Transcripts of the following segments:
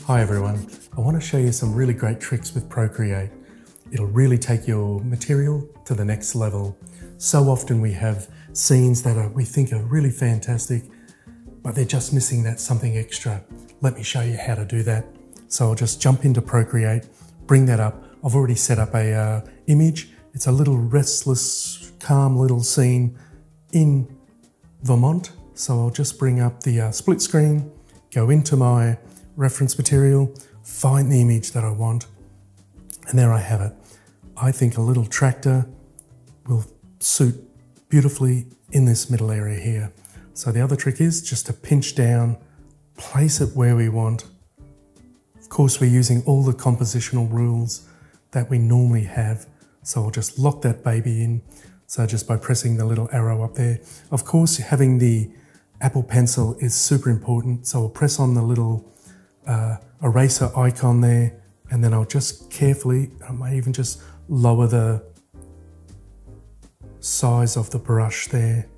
Hi everyone, I want to show you some really great tricks with Procreate. It'll really take your material to the next level. So often we have scenes that we think are really fantastic, but they're just missing that something extra. Let me show you how to do that. So I'll just jump into Procreate, bring that up. I've already set up a image. It's a little restless, calm little scene in Vermont. So I'll just bring up the split screen, go into my reference material, find the image that I want, and there I have it. I think a little tractor will suit beautifully in this middle area here. So the other trick is just to pinch down, place it where we want. Of course, we're using all the compositional rules that we normally have. So I'll just lock that baby in. So just by pressing the little arrow up there. Of course, having the Apple Pencil is super important. So I'll press on the little eraser icon there, and then I'll just carefully, I might even just lower the size of the brush there.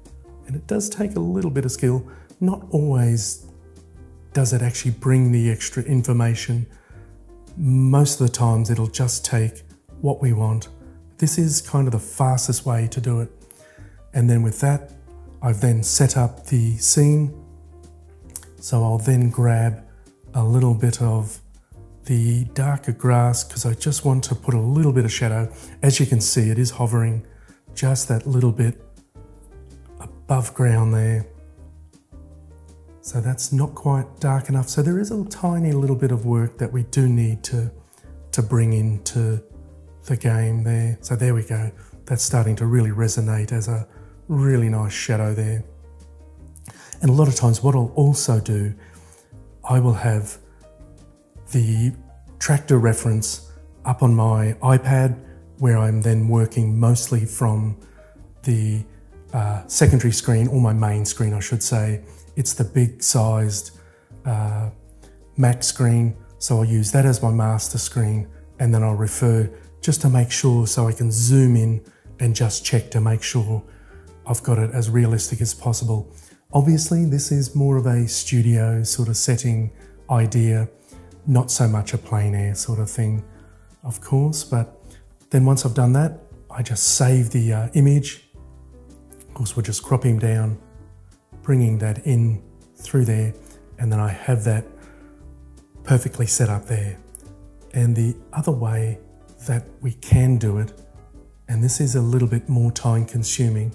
And it does take a little bit of skill. Not always does it actually bring the extra information. Most of the times it'll just take what we want. This is kind of the fastest way to do it. And then with that, I've then set up the scene. So I'll then grab a little bit of the darker grass because I just want to put a little bit of shadow. As you can see, it is hovering just that little bit above ground there. So that's not quite dark enough. So there is a tiny little bit of work that we do need to bring into the game there. So there we go. That's starting to really resonate as a really nice shadow there. And a lot of times what I'll also do, I will have the tractor reference up on my iPad where I'm then working mostly from the secondary screen, or my main screen I should say. It's the big sized Mac screen, so I'll use that as my master screen, and then I'll refer just to make sure, so I can zoom in and just check to make sure I've got it as realistic as possible. Obviously, this is more of a studio sort of setting idea, not so much a plein air sort of thing, of course. But then once I've done that, I just save the image. Of course, we'll just crop him down, bringing that in through there, and then I have that perfectly set up there. And the other way that we can do it, and this is a little bit more time consuming,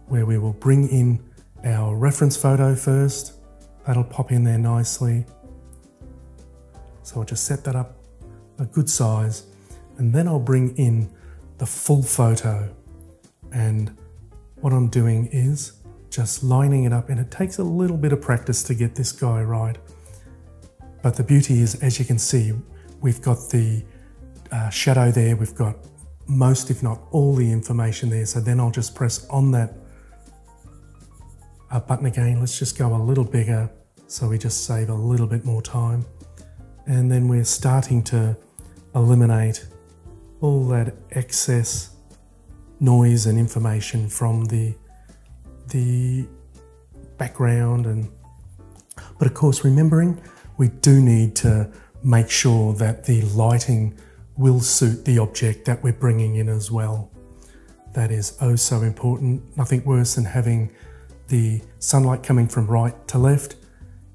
where we will bring in our reference photo first. That'll pop in there nicely. So I'll just set that up a good size, and then I'll bring in the full photo. And what I'm doing is just lining it up, and it takes a little bit of practice to get this guy right. But the beauty is, as you can see, we've got the shadow there, we've got most, if not all, the information there. So then I'll just press on that button again. Let's just go a little bigger so we just save a little bit more time. And then we're starting to eliminate all that excess noise and information from the background. But of course, remembering we do need to make sure that the lighting will suit the object that we're bringing in as well. That is oh so important. Nothing worse than having the sunlight coming from right to left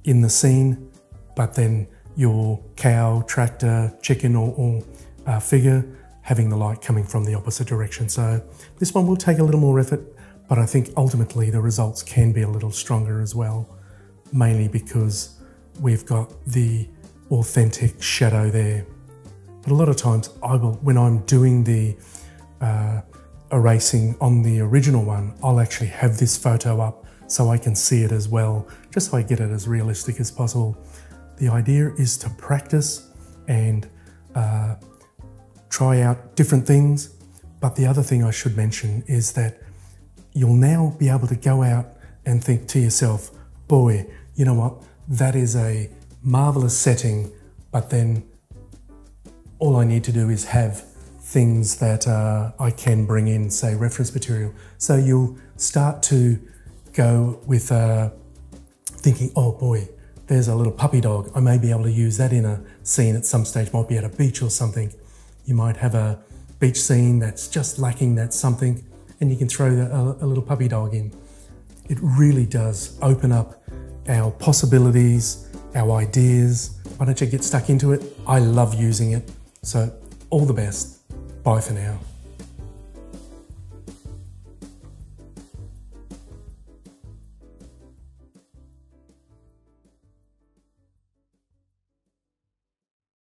in the scene, but then your cow, tractor, chicken or figure having the light coming from the opposite direction. So this one will take a little more effort, but I think ultimately the results can be a little stronger as well, mainly because we've got the authentic shadow there. But a lot of times when I'm doing the erasing on the original one, I'll actually have this photo up so I can see it as well, just so I get it as realistic as possible. The idea is to practice and try out different things. But the other thing I should mention is that you'll now be able to go out and think to yourself, boy, you know what, that is a marvelous setting, but then all I need to do is have things that I can bring in, say reference material. So you'll start to go with thinking, oh boy, there's a little puppy dog. I may be able to use that in a scene at some stage, might be at a beach or something. You might have a beach scene that's just lacking that something, and you can throw a little puppy dog in. It really does open up our possibilities, our ideas. Why don't you get stuck into it? I love using it. So all the best. Bye for now.